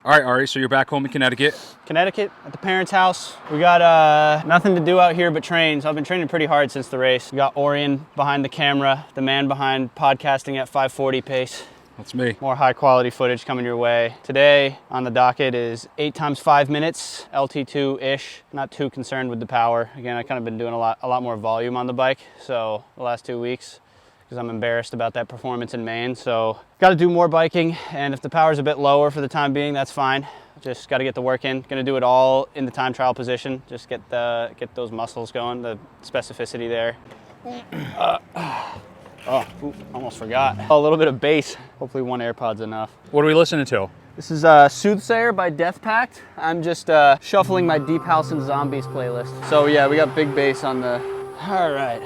All right, Ari, so you're back home in Connecticut. Connecticut, at the parents' house. We got nothing to do out here but train. So I've been training pretty hard since the race. We got Orian behind the camera, the man behind podcasting at 540 pace. That's me. More high quality footage coming your way. Today on the docket is 8 times 5 minutes, LT2-ish. Not too concerned with the power. Again, I kind of been doing a lot more volume on the bike. So the last 2 weeks, because I'm embarrassed about that performance in Maine. So got to do more biking, and if the power's a bit lower for the time being, that's fine. Just got to get the work in. Gonna do it all in the time trial position. Just get those muscles going, the specificity there. Almost forgot. A little bit of bass. Hopefully one AirPod's enough. What are we listening to? This is Soothsayer by Death Pact. I'm just shuffling my Deep House and Zombies playlist. So yeah, we got big bass on the, all right.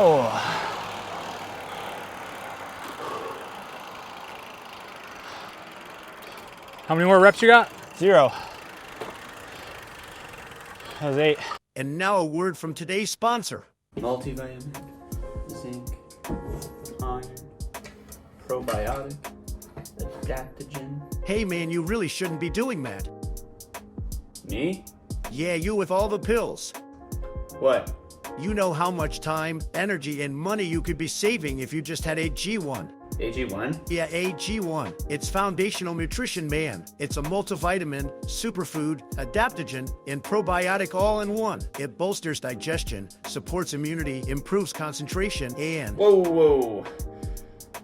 Oh. How many more reps you got? 0. That was 8. And now a word from today's sponsor. Multivitamin, zinc, iron, probiotic, adaptogen. Hey man, you really shouldn't be doing that. Me? Yeah, you with all the pills. What? You know how much time, energy, and money you could be saving if you just had AG1. AG1? Yeah, AG1. It's foundational nutrition, man. It's a multivitamin, superfood, adaptogen, and probiotic all in one. It bolsters digestion, supports immunity, improves concentration, and... Whoa.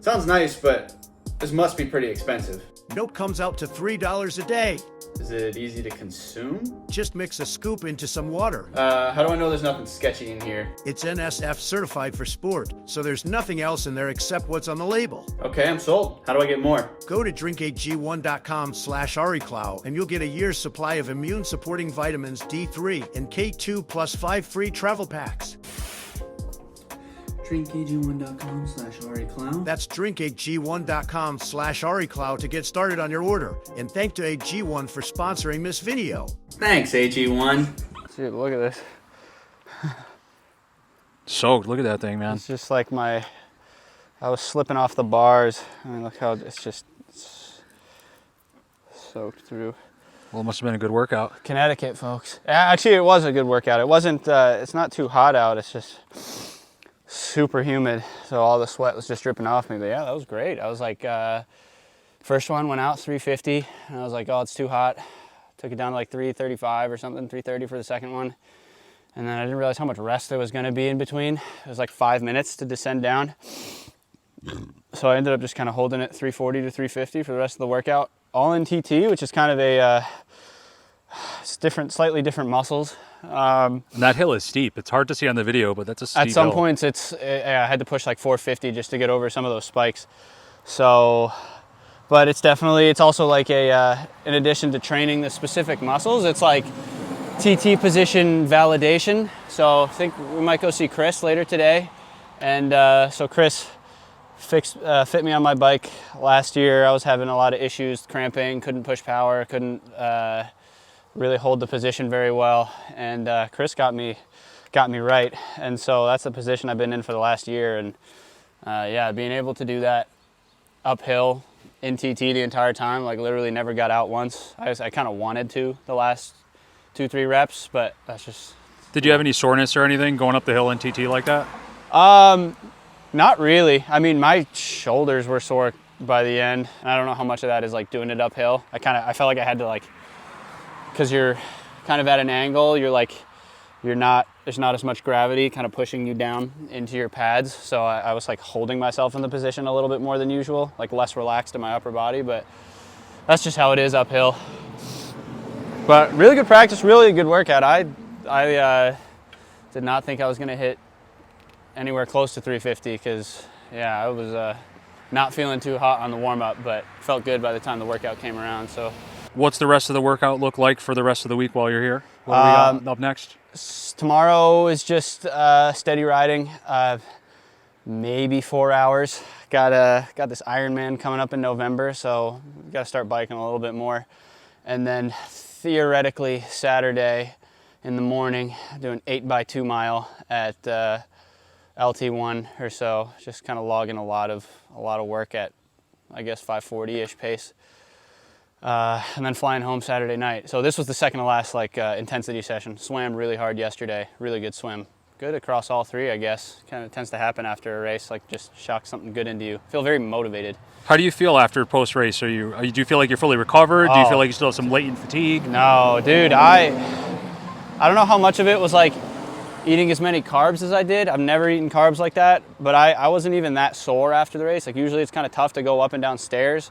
Sounds nice, but this must be pretty expensive. Note comes out to $3 a day. Is it easy to consume? Just mix a scoop into some water. How do I know there's nothing sketchy in here? It's NSF certified for sport, so there's nothing else in there except what's on the label. Okay, I'm sold. How do I get more? Go to drinkag1.com/ariclow and you'll get a year's supply of immune-supporting vitamins D3 and K2 plus 5 free travel packs. drinkag1.com/ariclow. That's drinkag1.com/ariclow to get started on your order. And thank to AG1 for sponsoring this video. Thanks, AG1. Dude, look at this. Soaked. Look at that thing, man. It's just like I was slipping off the bars. I mean, look how it's soaked through. Well, it must have been a good workout. Connecticut, folks. Actually, it was a good workout. It wasn't, it's not too hot out. It's just super humid. So all the sweat was just dripping off me. But yeah, that was great. I was like, first one went out 350. And I was like, oh, it's too hot. Took it down to like 335 or something, 330 for the second one. And then I didn't realize how much rest there was going to be in between. It was like 5 minutes to descend down. So I ended up just kind of holding it 340 to 350 for the rest of the workout. All in TT, which is kind of it's different, slightly different muscles. And that hill is steep. It's hard to see on the video, but that's a steep At some hill. points, I had to push like 450 just to get over some of those spikes. So, but it's also like in addition to training the specific muscles, it's like TT position validation. So I think we might go see Chris later today. And so Chris fit me on my bike last year. I was having a lot of issues, cramping, couldn't push power, couldn't really hold the position very well. And Chris got me right. And so that's the position I've been in for the last year. And yeah, being able to do that uphill in TT the entire time, like literally never got out once. I kind of wanted to the last 2-3 reps, but that's just... Did you have any soreness or anything going up the hill in TT like that? Not really. I mean, my shoulders were sore by the end. And I don't know how much of that is like doing it uphill. I felt like I had to like, because you're kind of at an angle, there's not as much gravity kind of pushing you down into your pads. So I was like holding myself in the position a little bit more than usual, like less relaxed in my upper body, but that's just how it is uphill. But really good practice, really good workout. I did not think I was gonna hit anywhere close to 350 because yeah, I was not feeling too hot on the warm-up, but felt good by the time the workout came around. So What's the rest of the workout look like for the rest of the week while you're here? What do we got up next? Tomorrow is just steady riding, maybe 4 hours. Got this Ironman coming up in November, so got to start biking a little bit more. And then theoretically Saturday in the morning, doing 8x2 mile at LT1 or so, just kind of logging a lot of work at, I guess, 540-ish pace. And then flying home Saturday night. So this was the second to last intensity session. Swam really hard yesterday, really good swim. Good across all three, I guess. Kind of tends to happen after a race, like just shock something good into you. Feel very motivated. How do you feel after post-race? Do you feel like you're fully recovered? Do you feel like you still have some latent fatigue? No, dude, I don't know how much of it was like eating as many carbs as I did. I've never eaten carbs like that, but I wasn't even that sore after the race. Like usually it's kind of tough to go up and down stairs.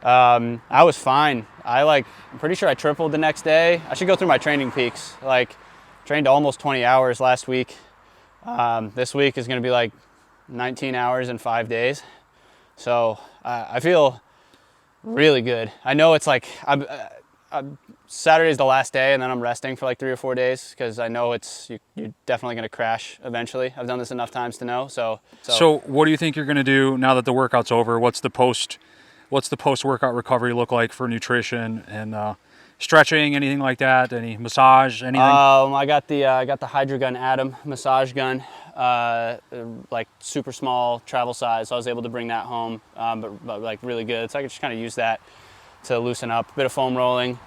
I was fine. I'm pretty sure I tripled the next day. I should go through my training peaks. Trained almost 20 hours last week. This week is going to be like 19 hours in 5 days. So I feel really good. I know it's like Saturday's the last day, and then I'm resting for like 3 or 4 days because I know you're definitely going to crash eventually. I've done this enough times to know. So what do you think you're going to do now that the workout's over? What's the post-workout recovery look like for nutrition, and stretching, anything like that? Any massage, anything? I got the Hydrogun Atom massage gun, like super small travel size. So I was able to bring that home, but like really good. So I could just kind of use that to loosen up. A bit of foam rolling,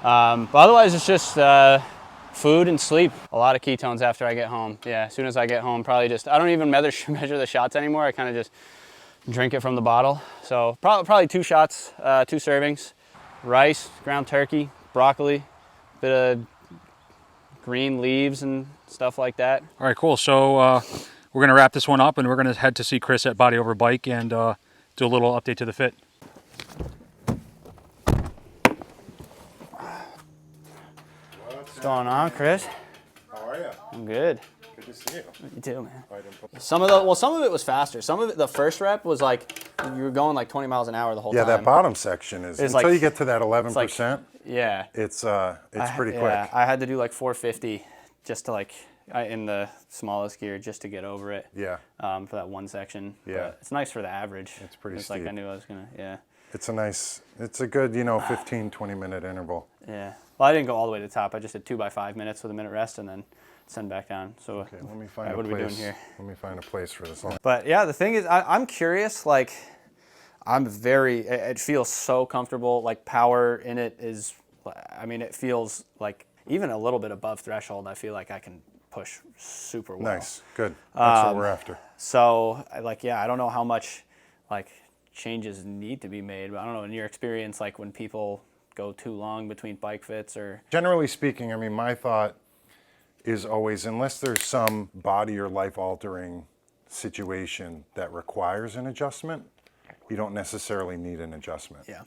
but otherwise it's just food and sleep. A lot of ketones after I get home. Yeah, as soon as I get home, probably just I don't even measure the shots anymore. I kind of just drink it from the bottle. So probably 2 shots, 2 servings. Rice, ground turkey, broccoli, bit of green leaves and stuff like that. All right, cool. So we're going to wrap this one up, and we're going to head to see Chris at Body Over Bike and do a little update to the fit. What's going on, Chris? How are you? I'm good. Good to see you. You too, man. Some of it was faster. Some of it, the first rep was like you were going like 20 miles an hour the whole time. Yeah, that bottom section is It's until like- you get to that 11%. Yeah. It's pretty quick. Yeah, I had to do like 450 just to like in the smallest gear just to get over it. Yeah. For that one section. Yeah. But it's nice for the average. It's pretty It's like I steep. knew I was gonna. Yeah. It's a good 15, 20-minute interval. Yeah. Well, I didn't go all the way to the top. I just did 2 by 5 minutes with a minute rest and then send back down. So Okay, let me find all right, a what are we place. doing here? Let me find a place for this one. But yeah, the thing is, I'm curious. Like, it feels so comfortable. Like, power in it is, I mean, it feels like even a little bit above threshold. I feel like I can push super well. Nice, good. That's what we're Um, after. So, like, yeah, I don't know how much like changes need to be made, but I don't know in your experience, like when people go too long between bike fits or. Generally speaking, I mean, my thought is always, unless there's some body or life-altering situation that requires an adjustment, you don't necessarily need an adjustment. Yeah.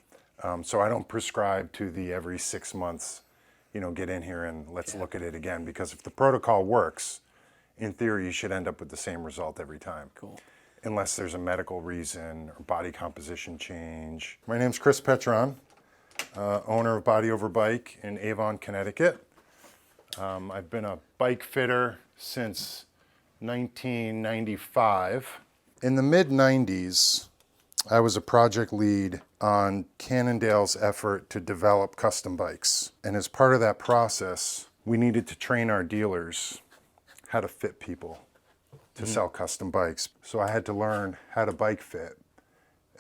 So I don't prescribe to the every 6 months, get in here and let's look at it again. Because if the protocol works, in theory, you should end up with the same result every time. Cool. Unless there's a medical reason or body composition change. My name's Chris Petron, owner of Body Over Bike in Avon, Connecticut. I've been a bike fitter since 1995. In the mid-90s, I was a project lead on Cannondale's effort to develop custom bikes. And as part of that process, we needed to train our dealers how to fit people to sell custom bikes. So I had to learn how to bike fit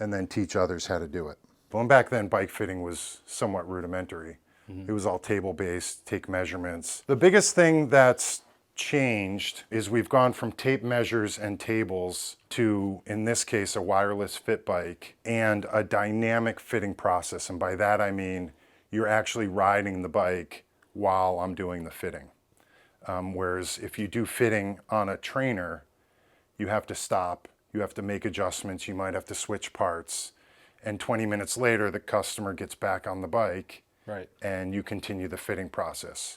and then teach others how to do it. Well, and back then, bike fitting was somewhat rudimentary. It was all table-based, take measurements. The biggest thing that's changed is we've gone from tape measures and tables to, in this case, a wireless fit bike and a dynamic fitting process. And by that, I mean you're actually riding the bike while I'm doing the fitting. Whereas if you do fitting on a trainer, you have to stop, you have to make adjustments, you might have to switch parts, and 20 minutes later, the customer gets back on the bike, Right. and you continue the fitting process.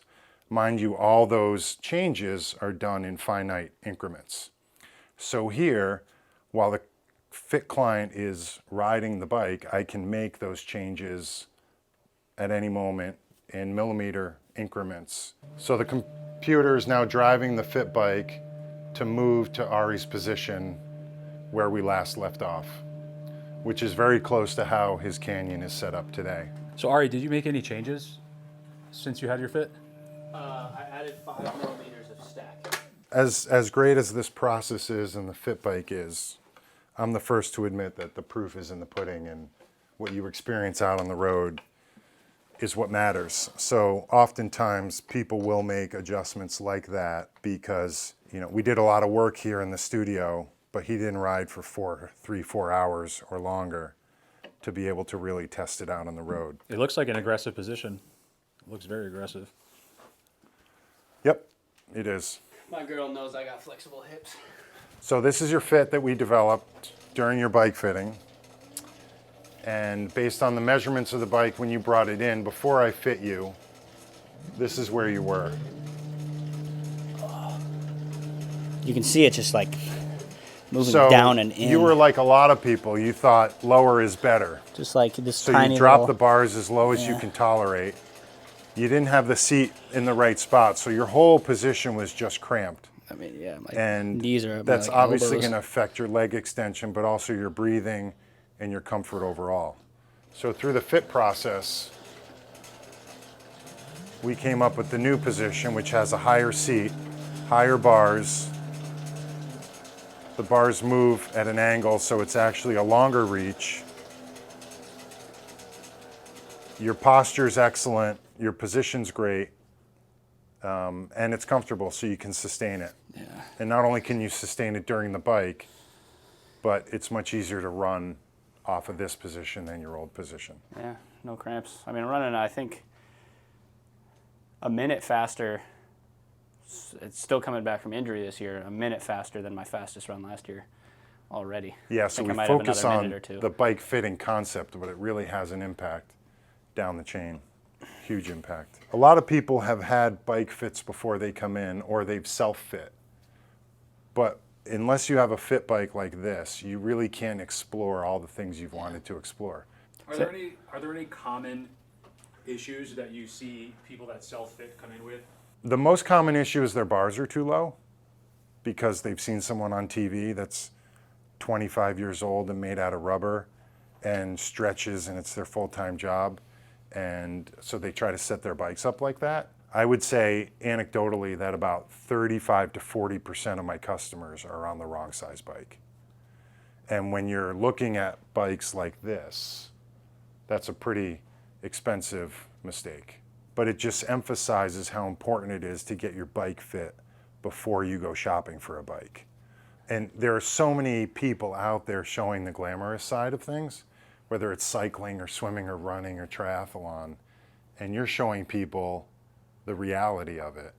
Mind you, all those changes are done in finite increments. So here, while the fit client is riding the bike, I can make those changes at any moment in millimeter increments. So the computer is now driving the fit bike to move to Ari's position where we last left off, which is very close to how his canyon is set up today. So Ari, did you make any changes since you had your fit? I added 5 millimeters of stack. As great as this process is and the fit bike is, I'm the first to admit that the proof is in the pudding, and what you experience out on the road is what matters. So oftentimes people will make adjustments like that because, we did a lot of work here in the studio, but he didn't ride for 4 hours or longer to be able to really test it out on the road. It looks like an aggressive position. It looks very aggressive. Yep, it is. My girl knows I got flexible hips. So this is your fit that we developed during your bike fitting. And based on the measurements of the bike when you brought it in, before I fit you, this is where you were. You can see it just like moving So down and in. you were like a lot of people. You thought lower is better. just like this So tiny you drop little, the bars as low as you can tolerate. You didn't have the seat in the right spot, so your whole position was just cramped. I mean, yeah, my And knees are that's like obviously elbows. going to affect your leg extension, but also your breathing and your comfort overall. So through the fit process, we came up with the new position, which has a higher seat, higher bars. The bars move at an angle, so it's actually a longer reach. Your posture's excellent, your position's great, and it's comfortable, so you can sustain it. Yeah. And not only can you sustain it during the bike, but it's much easier to run off of this position than your old position. Yeah, no cramps. I mean, running, I think, a minute faster. It's still coming back from injury this year, a minute faster than my fastest run last year already. Yeah, I so think we I might have focus another on minute or two. the bike fitting concept, but it really has an impact down the chain. Huge impact. A lot of people have had bike fits before they come in, or they've self-fit. But unless you have a fit bike like this, you really can't explore all the things you've wanted to explore. Are there any common issues that you see people that self-fit come in with? The most common issue is their bars are too low because they've seen someone on TV that's 25 years old and made out of rubber and stretches, and it's their full-time job. And so they try to set their bikes up like that. I would say anecdotally that about 35 to 40% of my customers are on the wrong size bike. And when you're looking at bikes like this, that's a pretty expensive mistake. But it just emphasizes how important it is to get your bike fit before you go shopping for a bike. And there are so many people out there showing the glamorous side of things, whether it's cycling or swimming or running or triathlon, and you're showing people the reality of it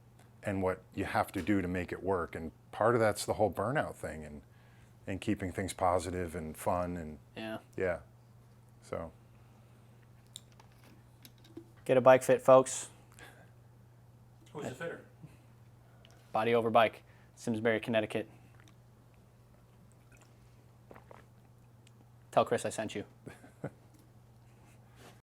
and what you have to do to make it work. And part of that's the whole burnout thing and keeping things positive and fun and yeah. So Get a bike fit, folks. Who's the fitter? Body Over Bike, Simsbury, Connecticut. Tell Chris I sent you.